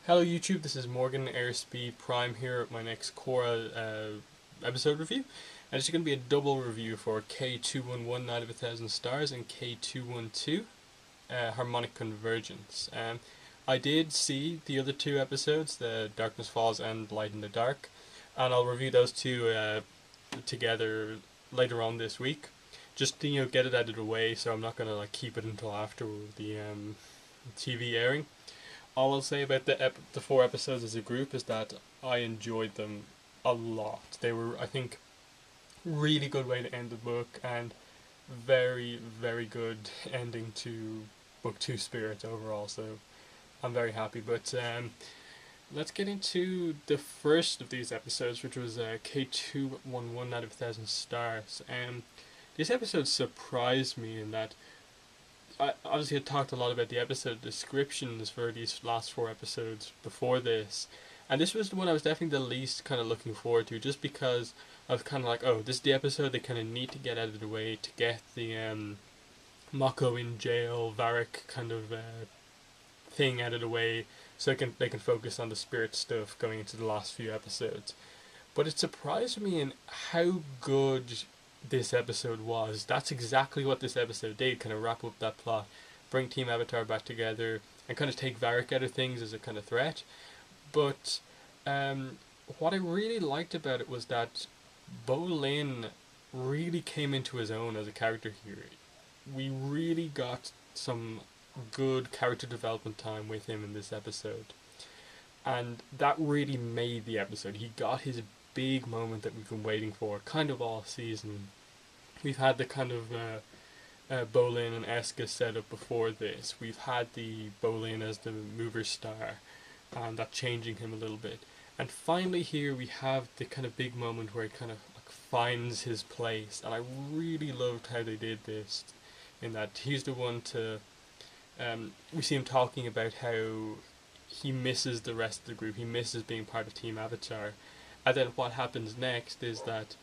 Hello YouTube, this is Morgan Airspeed Prime here at my next Korra episode review. And it's going to be a double review for K211 Night of a Thousand Stars and K212 Harmonic Convergence. I did see the other two episodes, the Darkness Falls and Light in the Dark, and I'll review those two together later on this week. Just to, get it out of the way, so I'm not going to keep it until after the TV airing. All I'll say about the four episodes as a group is that I enjoyed them a lot. They were, I think, really good way to end the book and very, very good ending to book two Spirit overall. So I'm very happy. But let's get into the first of these episodes, which was K211 out of 1,000 stars. This episode surprised me in that I obviously had talked a lot about the episode descriptions for these last four episodes before this, and this was the one I was definitely the least kind of looking forward to, just because I was kind of like, oh, this is the episode they kind of need to get out of the way to get the Mako in jail, Varric kind of thing out of the way, so they can focus on the spirit stuff going into the last few episodes. But it surprised me in how good this episode was. That's exactly what this episode did, kind of wrap up that plot, bring Team Avatar back together, and kind of take Varric out of things as a kind of threat. But what I really liked about it was that Bolin really came into his own as a character here. We really got some good character development time with him in this episode. And that really made the episode. He got his big moment that we've been waiting for kind of all season. We've had the kind of Bolin and Eska set up before this. We've had the Bolin as the mover star, and that changing him a little bit. And finally here we have the kind of big moment where he kind of finds his place, and I really loved how they did this. In that he's the one to, we see him talking about how he misses the rest of the group. He misses being part of Team Avatar. And then what happens next is that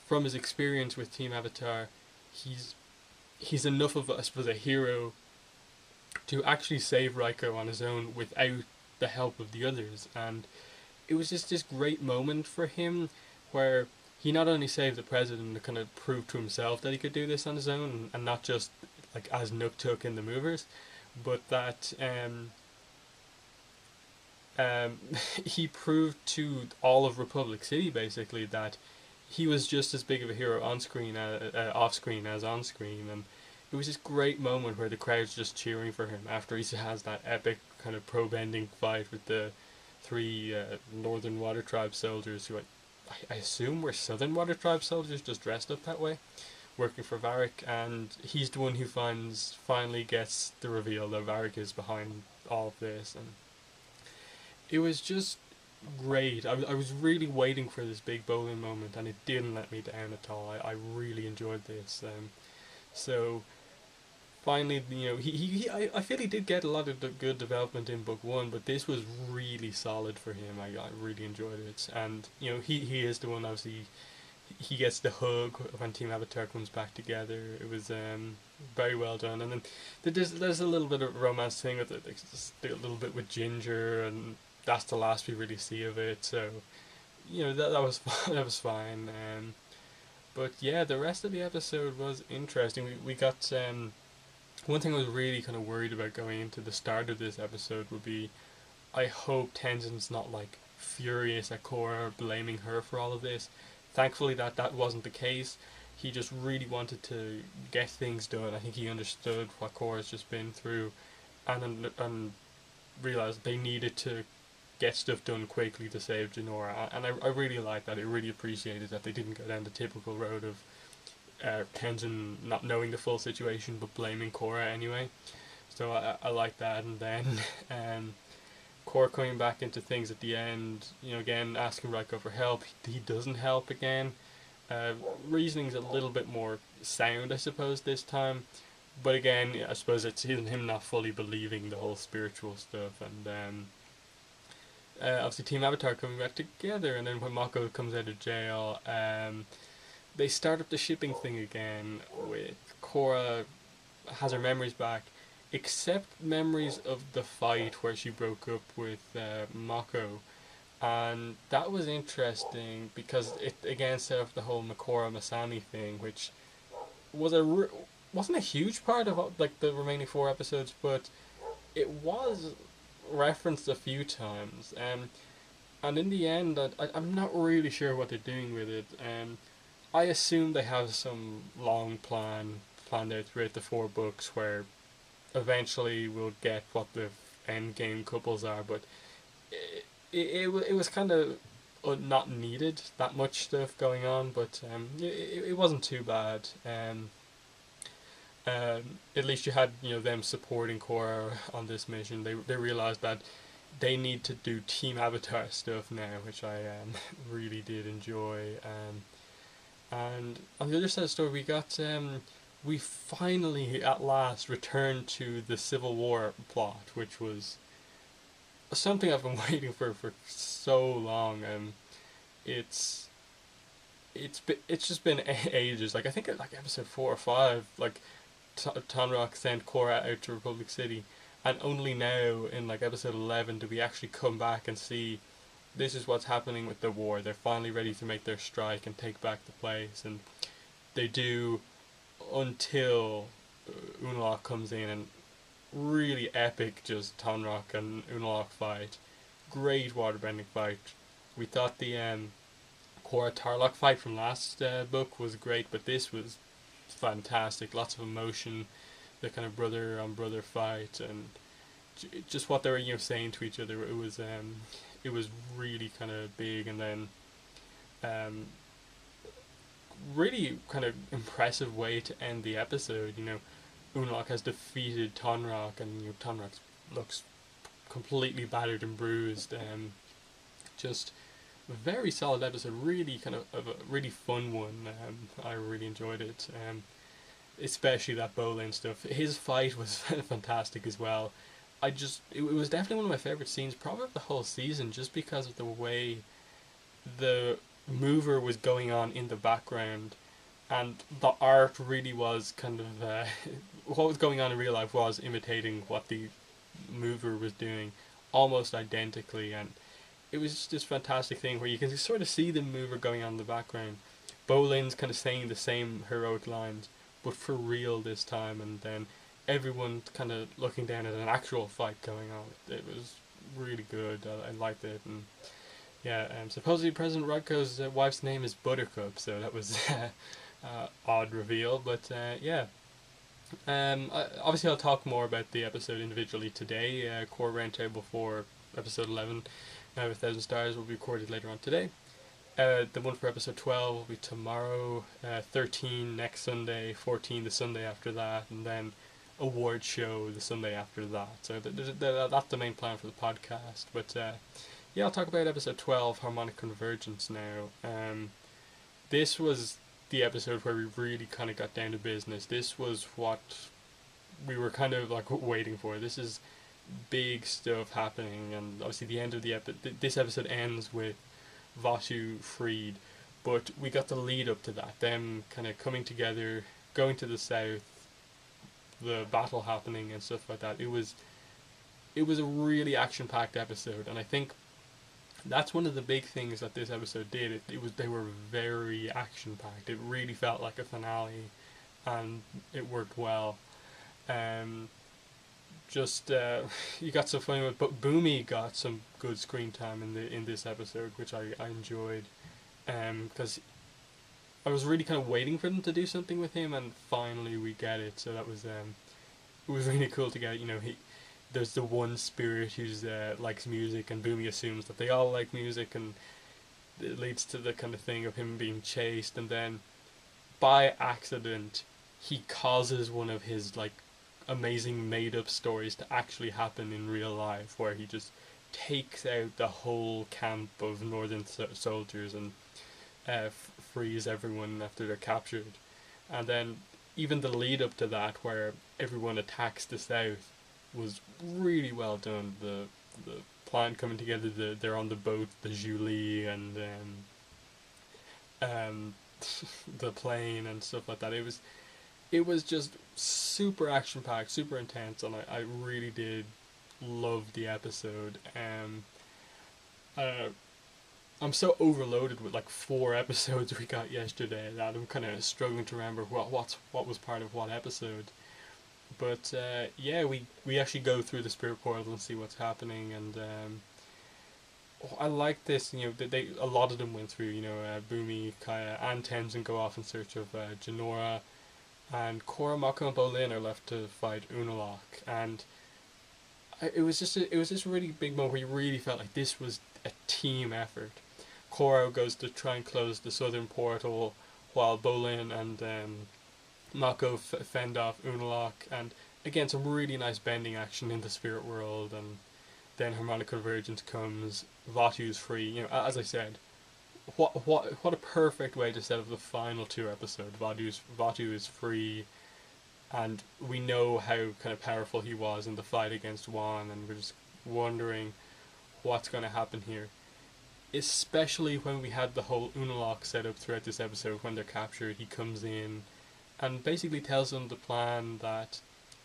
from his experience with Team Avatar, he's enough of, I suppose, a hero to actually save Raiko on his own without the help of the others. And it was just this great moment for him where he not only saved the president to kind of prove to himself that he could do this on his own and not just like as Nook took in the movers, but that he proved to all of Republic City basically that he was just as big of a hero on screen, off screen as on screen, and it was this great moment where the crowd's just cheering for him after he has that epic kind of pro-bending fight with the three Northern Water Tribe soldiers who I assume were Southern Water Tribe soldiers just dressed up that way, working for Varric, and he's the one who finally gets the reveal that Varric is behind all of this, and it was just great. I was really waiting for this big bowling moment, and it didn't let me down at all. I really enjoyed this. So finally, I feel he did get a lot of good development in book one, but this was really solid for him. I really enjoyed it, and he is the one. Obviously, he gets the hug when Team Avatar comes back together. It was very well done, and then there's a little bit of romance thing with it, just a little bit with Ginger, and that's the last we really see of it. So that was that was fine. But yeah, the rest of the episode was interesting. We got one thing I was really kind of worried about going into the start of this episode would be, I hope Tenzin's not furious at Korra, blaming her for all of this. Thankfully that wasn't the case. He just really wanted to get things done. I think he understood what Korra's just been through, and realized they needed to get stuff done quickly to save Janora. And I really liked that. I really appreciated that they didn't go down the typical road of Tenzin not knowing the full situation but blaming Korra anyway. So I like that. And then Korra coming back into things at the end, again asking Raiko for help. He doesn't help again. Reasoning's a little bit more sound, I suppose, this time. But again, I suppose it's him not fully believing the whole spiritual stuff. And obviously Team Avatar coming back together, and then when Mako comes out of jail, they start up the shipping thing again with Korra has her memories back, except memories of the fight where she broke up with Mako. And that was interesting because it again set up the whole Makora Masami thing, which was wasn't a huge part of like the remaining four episodes, but it was referenced a few times. And in the end, I'm not really sure what they're doing with it. I assume they have some long planned out throughout the four books where eventually we'll get what the end game couples are, but it was kind of not needed that much stuff going on, but it wasn't too bad. At least you had them supporting Korra on this mission. They realized that they need to do team avatar stuff now, which I really did enjoy. And on the other side of the story, we finally at last returned to the Civil War plot, which was something I've been waiting for so long. It's just been ages. Like I think like episode 4 or 5, like Tonrock sent Korra out to Republic City, and only now in like episode 11 do we actually come back and see this is what's happening with the war. They're finally ready to make their strike and take back the place, and they do until Unalaq comes in and really epic just Tonrock and Unalaq fight. Great waterbending fight. We thought the Korra Tarlock fight from last book was great, but this was fantastic. Lots of emotion, the kind of brother on brother fight, and just what they were saying to each other. It was really kind of big, and then really kind of impressive way to end the episode. Unalaq has defeated Tonrock, and Tonrock looks completely battered and bruised. Just a very solid episode, really kind of a really fun one. I really enjoyed it. Especially that Bolin stuff. His fight was fantastic as well. It was definitely one of my favorite scenes, probably of the whole season, just because of the way the mover was going on in the background, and the art really was kind of what was going on in real life was imitating what the mover was doing almost identically, and it was just this fantastic thing where you can sort of see the mover going on in the background. Bolin's kind of saying the same heroic lines, but for real this time, and then everyone kind of looking down at an actual fight going on. It was really good. I liked it, and yeah. Supposedly President Rodko's wife's name is Buttercup, so that was odd reveal, but yeah. Obviously, I'll talk more about the episode individually today. Core Roundtable for episode 11, 1,000 Stars, will be recorded later on today. The one for episode 12 will be tomorrow, 13 next Sunday, 14 the Sunday after that, and then award show the Sunday after that. So that's the main plan for the podcast. But yeah, I'll talk about episode 12, Harmonic Convergence now. This was the episode where we really kind of got down to business. This was what we were kind of like waiting for. This is big stuff happening, and obviously the end of the this episode ends with Vasu freed, but we got the lead up to that, them kind of coming together, going to the south, the battle happening and stuff like that. It was a really action packed episode, and I think that's one of the big things that this episode did. They were very action packed. It really felt like a finale, and it worked well. You got some funny with, but Boomy got some good screen time in this episode, which I enjoyed, because I was really kind of waiting for them to do something with him, and finally we get it. So that was it was really cool to get. There's the one spirit who's likes music, and Boomy assumes that they all like music, and it leads to the kind of thing of him being chased, and then by accident he causes one of his like amazing made up stories to actually happen in real life, where he just takes out the whole camp of northern soldiers and frees everyone after they're captured. And then even the lead up to that, where everyone attacks the south, was really well done. The plan coming together, they're on the boat, the Julie, and the plane and stuff like that. it was just super action packed, super intense, and I really did love the episode. Uh, I'm so overloaded with like 4 episodes we got yesterday that I'm kind of struggling to remember what was part of what episode. But yeah, we actually go through the spirit portal and see what's happening, and I like this. You know, they a lot of them went through. You know, Boomy, Kaya, and Tenzin go off in search of Janora, and Korra, Mako, and Bolin are left to fight Unalaq, and it was just a really big moment where you really felt like this was a team effort. Korra goes to try and close the southern portal, while Bolin and Mako fend off Unalaq, and again some really nice bending action in the spirit world, and then Harmonic Convergence comes. Vatu's free. You know, as I said, what a perfect way to set up the final 2 episodes. Vatu is free, and we know how kind of powerful he was in the fight against Juan, and we're just wondering what's going to happen here. Especially when we had the whole Unalaq set up throughout this episode. When they're captured, he comes in and basically tells them the plan that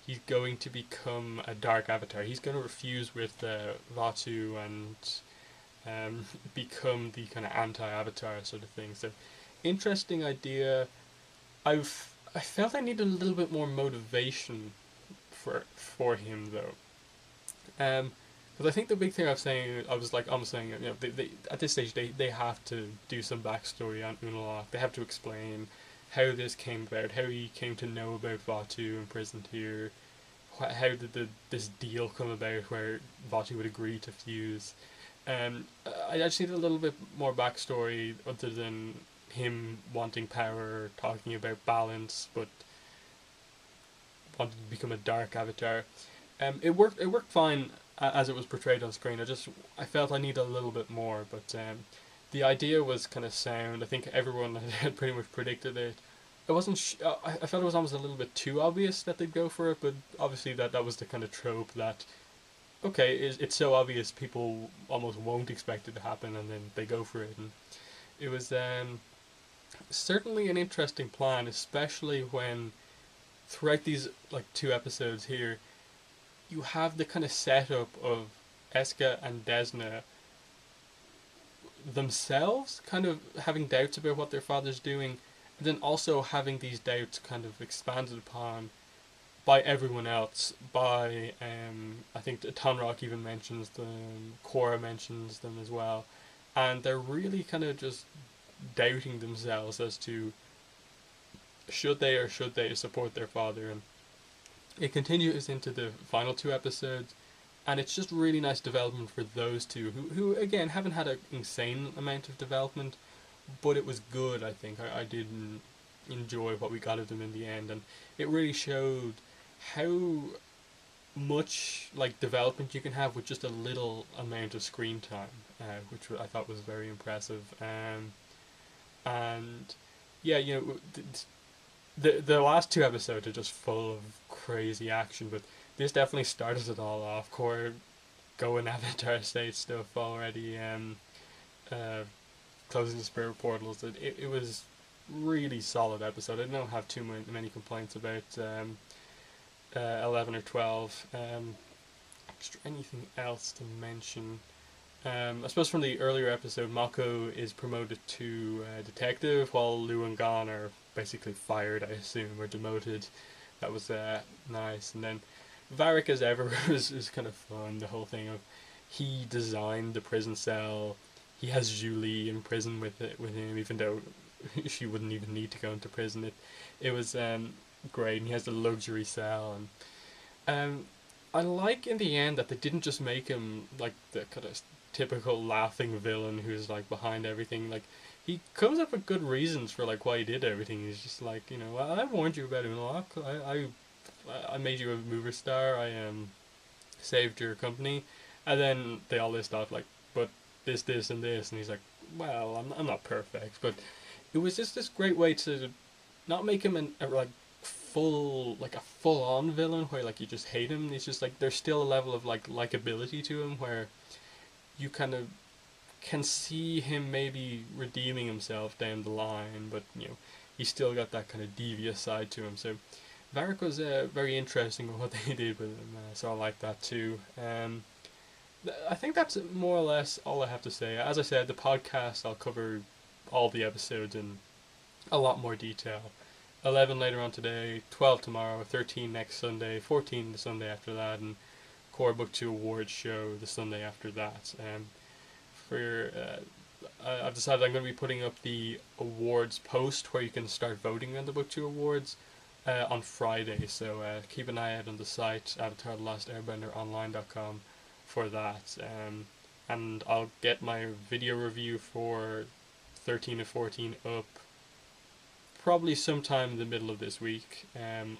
he's going to become a dark avatar. He's going to refuse with Vatu and become the kind of anti-avatar sort of thing. So, interesting idea. I felt I needed a little bit more motivation for him though. Because I think the big thing I'm saying, you know, they at this stage they have to do some backstory on Unalaq. They have to explain how this came about, how he came to know about Vatu imprisoned here, how did this deal come about where Vatu would agree to fuse. I just need a little bit more backstory other than him wanting power, talking about balance, but wanted to become a dark avatar. It worked fine as it was portrayed on screen. I felt I need a little bit more, but the idea was kind of sound. I think everyone had pretty much predicted it. It wasn't. I felt it was almost a little bit too obvious that they'd go for it, but obviously that was the kind of trope that okay, it's so obvious people almost won't expect it to happen, and then they go for it. And it was certainly an interesting plan, especially when throughout these like 2 episodes here, you have the kind of setup of Eska and Desna themselves kind of having doubts about what their father's doing, and then also having these doubts kind of expanded upon by everyone else. By I think Tonrock even mentions them, Korra mentions them as well, and they're really kind of just doubting themselves as to should they support their father. And it continues into the final 2 episodes, and it's just really nice development for those two who again haven't had an insane amount of development, but it was good. I think I did enjoy what we got of them in the end, and it really showed how much like development you can have with just a little amount of screen time, which I thought was very impressive. And yeah, you know, the last 2 episodes are just full of crazy action, but this definitely started it all off. Core going Avatar state stuff already, closing the spirit portals. It was really solid episode. I don't have too many complaints about 11 or 12. Anything else to mention? I suppose from the earlier episode, Mako is promoted to detective, while Lu and Gon are basically fired, I assume, or demoted. That was nice. And then Varric, as ever, is kind of fun. The whole thing of he designed the prison cell. He has Julie in prison with him, even though she wouldn't even need to go into prison. It was great, and he has the luxury cell. And I like in the end that they didn't just make him like the kind of typical laughing villain who's like behind everything. Like he comes up with good reasons for like why he did everything. He's just like, you know, I warned you about Unalaq. I made you a mover star. I saved your company, and then they all list off like, but this, and this, and he's like, well, I'm not perfect, but it was just this great way to not make him a full on villain where like you just hate him. It's just like there's still a level of like likability to him where you kind of can see him maybe redeeming himself down the line, but you know he's still got that kind of devious side to him. So Varric was very interesting with what they did with him, so I like that too. I think that's more or less all I have to say. As I said, the podcast, I'll cover all the episodes in a lot more detail. 11 later on today, 12 tomorrow, 13 next Sunday, 14 the Sunday after that, and Korra Book 2 Awards show the Sunday after that. I've decided I'm going to be putting up the awards post where you can start voting on the Book 2 Awards on Friday, so keep an eye out on the site Avatar The Last Airbender online.com for that. And I'll get my video review for 13 and 14 up probably sometime in the middle of this week.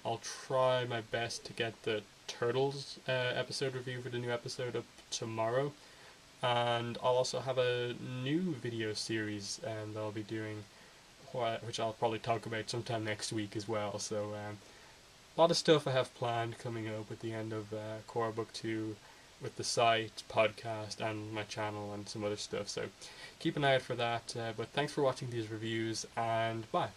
I'll try my best to get the Turtles episode review for the new episode up tomorrow. And I'll also have a new video series that I'll be doing, which I'll probably talk about sometime next week as well. So a lot of stuff I have planned coming up at the end of Korra Book 2 with the site, podcast, and my channel and some other stuff. So keep an eye out for that. But thanks for watching these reviews, and bye.